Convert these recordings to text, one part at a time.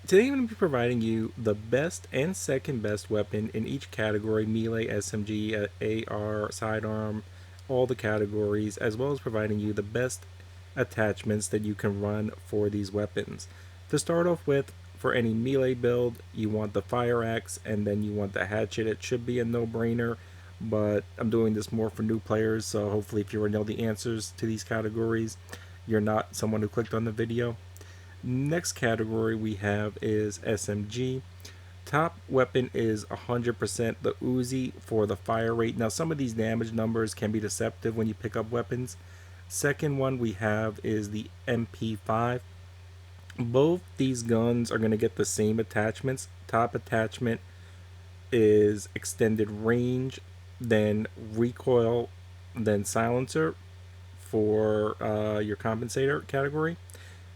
Today I'm going to be providing you the best and second best weapon in each category: melee, SMG, AR, sidearm, all the categories, as well as providing you the best attachments that you can run for these weapons. To start off with, for any melee build, you want the fire axe and then you want the hatchet. It should be a no-brainer, but I'm doing this more for new players, so hopefully if you already know the answers to these categories, you're not someone who clicked on the video. Next category we have is SMG. Top weapon is 100% the Uzi for the fire rate. Now, some of these damage numbers can be deceptive when you pick up weapons. Second one we have is the MP5. Both these guns are going to get the same attachments. Top attachment is extended range, then recoil, then silencer for your compensator category.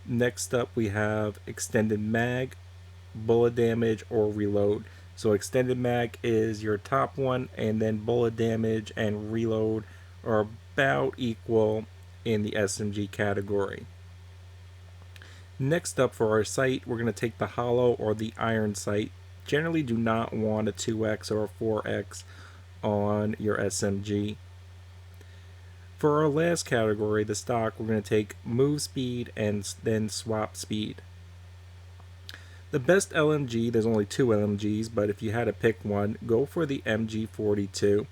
Next up, we have extended mag, bullet damage, or reload. So extended mag is your top one, and then bullet damage and reload are about equal in the SMG category. Next up for our sight, we're going to take the hollow or the iron sight. Generally do not want a 2x or a 4x on your SMG. For our last category, the stock, we're going to take move speed and then swap speed. The best LMG, there's only two LMGs, but if you had to pick one, go for the MG42.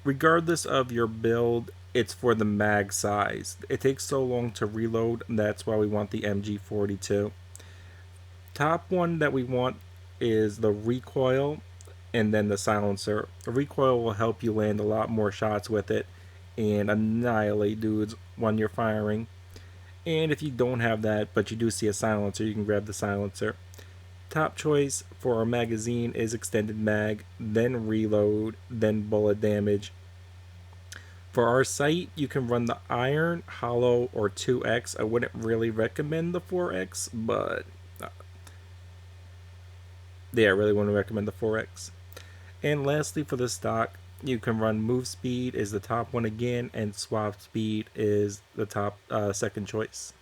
Regardless of your build, it's for the mag size. It takes so long to reload, and that's why we want the MG42. Top one that we want is the recoil and then the silencer. The recoil will help you land a lot more shots with it and annihilate dudes when you're firing. And if you don't have that, but you do see a silencer, you can grab the silencer. Top choice for our magazine is extended mag, then reload, then bullet damage. For our sight, you can run the iron, hollow, or 2x. I wouldn't really recommend the 4x, but yeah, I really want to recommend the 4x. And lastly, for the stock, you can run move speed is the top one again, and swap speed is the top second choice.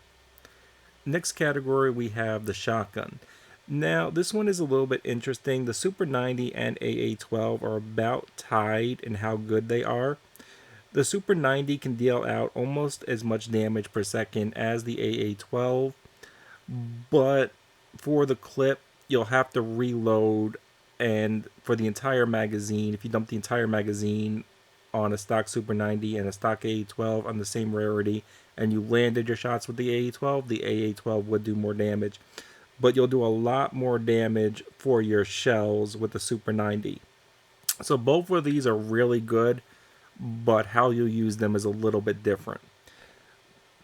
Next category, we have the shotgun. Now, this one is a little bit interesting. The Super 90 and AA12 are about tied in how good they are. The Super 90 can deal out almost as much damage per second as the AA12, but for the clip, you'll have to reload, and for the entire magazine, if you dump the entire magazine on a stock Super 90 and a stock AA12 on the same rarity, and you landed your shots with the AA12 would do more damage. But you'll do a lot more damage for your shells with the Super 90. So both of these are really good, but how you use them is a little bit different.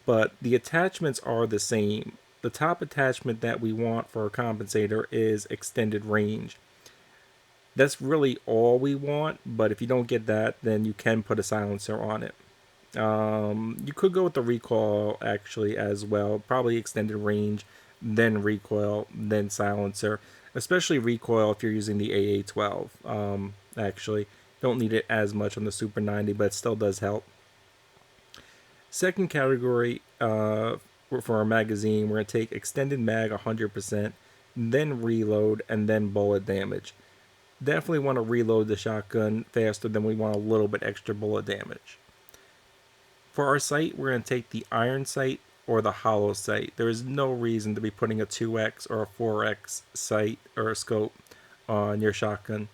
But the attachments are the same. The top attachment that we want for a compensator is extended range. That's really all we want, but if you don't get that, then you can put a silencer on it. You could go with the recoil actually as well, probably extended range, then recoil, then silencer. Especially recoil if you're using the AA12. Actually, don't need it as much on the Super 90, but it still does help. Second category for our magazine, we're going to take extended mag 100%, then reload, and then bullet damage. Definitely want to reload the shotgun faster than we want a little bit extra bullet damage. For our sight, we're going to take the iron sight or the hollow sight. There is no reason to be putting a 2x or a 4x sight or a scope on your shotgun.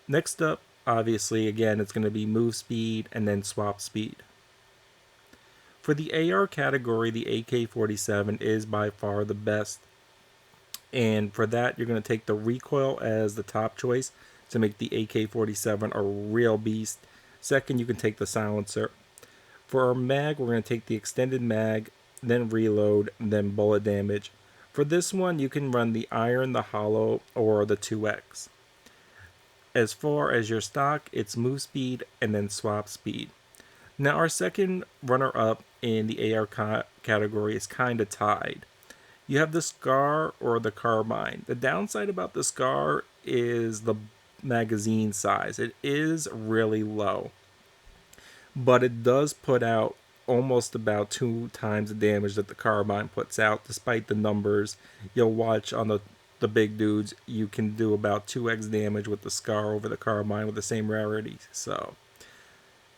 Next up, obviously, again, it's going to be move speed and then swap speed. For the AR category, the AK-47 is by far the best. And for that, you're going to take the recoil as the top choice to make the AK-47 a real beast. Second, you can take the silencer. For our mag, we're going to take the extended mag, then reload, then bullet damage. For this one, you can run the iron, the hollow, or the 2x. As far as your stock, it's move speed and then swap speed. Now, our second runner-up in the AR category is kind of tied. You have the Scar or the Carbine. The downside about the Scar is the magazine size. It is really low, but it does put out almost about 2 times the damage that the Carbine puts out, despite the numbers. You'll watch on the big dudes, you can do about 2x damage with the Scar over the Carbine with the same rarity. So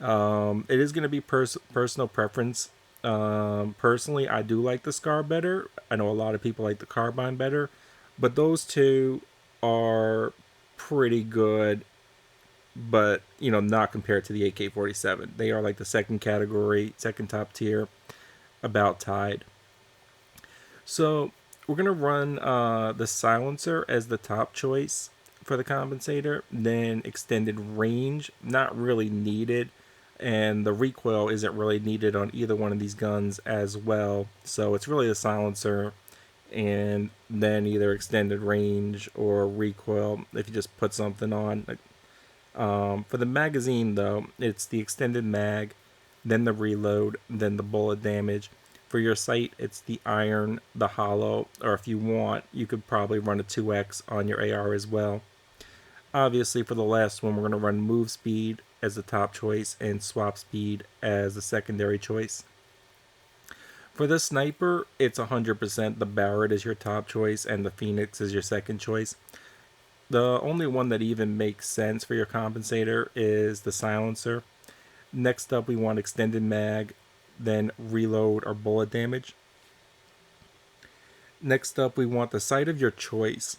it is going to be personal preference. Personally, I do like the Scar better. I know a lot of people like the Carbine better, but those two are pretty good, but not compared to the AK-47. They are like the second category, second top tier, about tied. So we're gonna run the silencer as the top choice for the compensator. Then extended range, not really needed, and the recoil isn't really needed on either one of these guns as well. So it's really a silencer, and then either extended range or recoil if you just put something on. For the magazine, though, it's the extended mag, then the reload, then the bullet damage. For your sight, it's the iron, the hollow, or if you want, you could probably run a 2x on your AR as well. Obviously, for the last one, we're going to run move speed as the top choice and swap speed as the secondary choice. For the sniper, it's 100% the Barrett is your top choice and the Phoenix is your second choice. The only one that even makes sense for your compensator is the silencer. Next up, we want extended mag, then reload or bullet damage. Next up, we want the sight of your choice.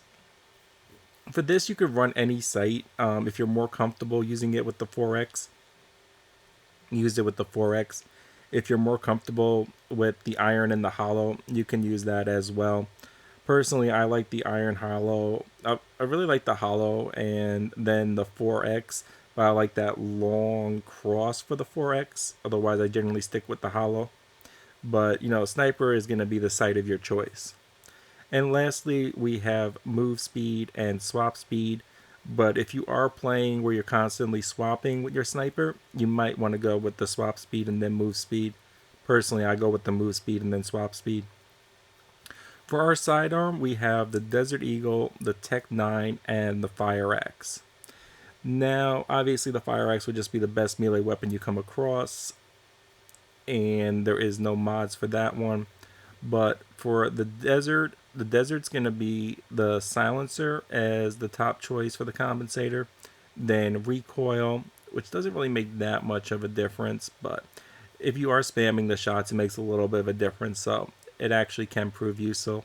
For this, you could run any sight. If you're more comfortable using it with the 4X, use it with the 4X. If you're more comfortable with the iron and the hollow, you can use that as well. Personally, I like the iron hollow. I really like the hollow and then the 4X, but I like that long cross for the 4X. Otherwise, I generally stick with the hollow. But, sniper is going to be the sight of your choice. And lastly, we have move speed and swap speed. But if you are playing where you're constantly swapping with your sniper, you might want to go with the swap speed and then move speed. Personally, I go with the move speed and then swap speed. For our sidearm, we have the Desert Eagle, the Tech 9, and the Fire Axe. Now, obviously, the Fire Axe would just be the best melee weapon you come across, and there is no mods for that one. But for the desert's going to be the silencer as the top choice for the compensator, then recoil, which doesn't really make that much of a difference, but if you are spamming the shots, it makes a little bit of a difference, so it actually can prove useful.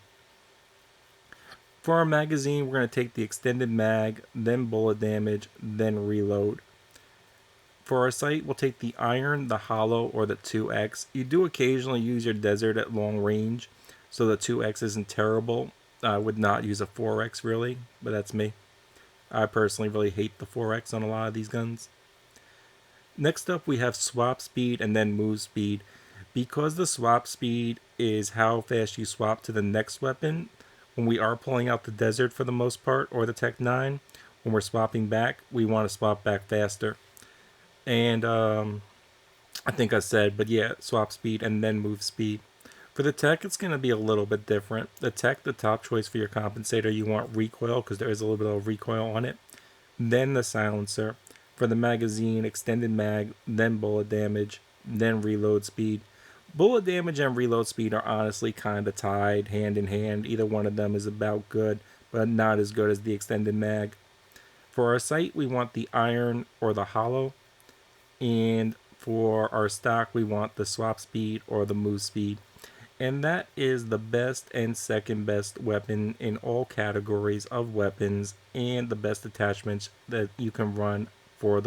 For our magazine, we're going to take the extended mag, then bullet damage, then reload. For our sight, we'll take the iron, the hollow, or the 2X. You do occasionally use your desert at long range, so the 2X isn't terrible. I would not use a 4X really, but that's me. I personally really hate the 4X on a lot of these guns. Next up, we have swap speed and then move speed. Because the swap speed is how fast you swap to the next weapon, when we are pulling out the desert for the most part, or the Tech 9, when we're swapping back, we want to swap back faster. And I think I said, but yeah, swap speed and then move speed. For the tech, it's going to be a little bit different. The tech, the top choice for your compensator, you want recoil because there is a little bit of recoil on it. Then the silencer. For the magazine, extended mag, then bullet damage, then reload speed. Bullet damage and reload speed are honestly kind of tied hand in hand. Either one of them is about good, but not as good as the extended mag. For our sight, we want the iron or the hollow. And for our stock, we want the swap speed or the move speed. And that is the best and second best weapon in all categories of weapons and the best attachments that you can run for the